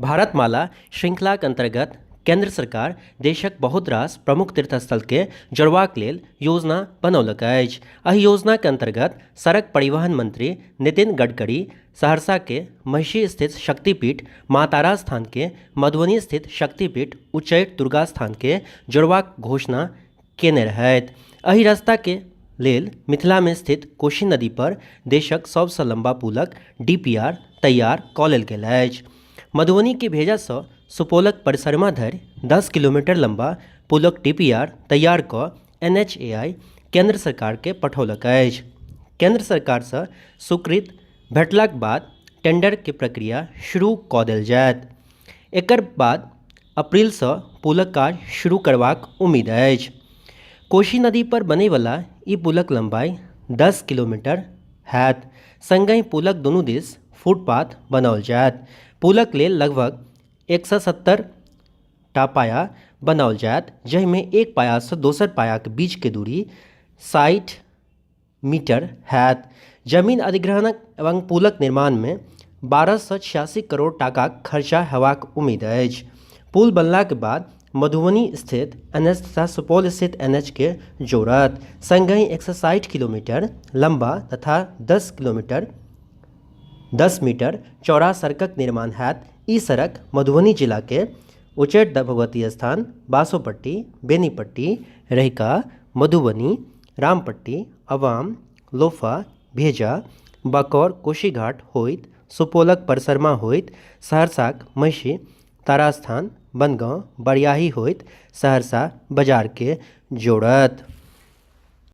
भारतमाला श्रृंखलाक अंतर्गत केंद्र सरकार देशक बहुत रास प्रमुख तीर्थस्थल के जोड़बाक लेल योजना बनौलक अछि। एहि योजनाक अंतर्गत सड़क परिवहन मंत्री नितिन गडकरी सहरसा के महिषी स्थित शक्तिपीठ माँ तारा स्थान के मधुबनी स्थित शक्तिपीठ उच्चैठ दुर्गा स्थान के जोड़बाक घोषणा केने रहथि। एहि रास्ता के लेल मिथिला में स्थित कोशी नदी पर देशक सबसँ लंबा पुलक DPR तैयार कऽ लेल गेल अछि। मधुबनी के भेजा सँ सुपौलक परिसरमा धरि 10 किलोमीटर लंबा पुलक DPR तैयार कऽ NHAI केंद्र सरकार के पठौलक अछि। केंद्र सरकार सँ स्वीकृति भेटलाक बाद टेंडर के प्रक्रिया शुरू कऽ देल जायत। एकर बाद अप्रैल सँ पुलक काज शुरू करबाक उम्मीद अछि। कोशी नदी पर बनैवला ई पुलक लंबाई 10 किलोमीटर हैत। संगहि पुलक दुनू दिस फुटपाथ बनाओल जायत। पुलक लेल लगभग 170 टा पाया बनाओल जायत, जाहिमे एक पाया सँ दोसर पायाक बीच के दूरी 60 मीटर हैत। जमीन अधिग्रहणक एवं पुलक निर्माण में 12 सँ 86 करोड़ टाकाक खर्चा हेबाक उम्मीद अछि। पुल बनलाक बाद मधुबनी स्थित NH तथा सुपौल स्थित NH के जोड़त। संगहि 160 किलोमीटर लंबा तथा 10 मीटर चौड़ा सड़कक निर्माण हैत। ई सड़क मधुबनी जिला के उच्चैठ भगवती स्थान, बासोपट्टी, बेनीपट्टी, रहिका, मधुबनी, रामपट्टी, अवाम, लोफा, भेजा, बकौर, कोशीघाट होइत सुपौलक परसरमा होइत सहरसाक महिषी, तारास्थान, बनगांव, बरियाही होइत सहरसा बाजार के जोड़त।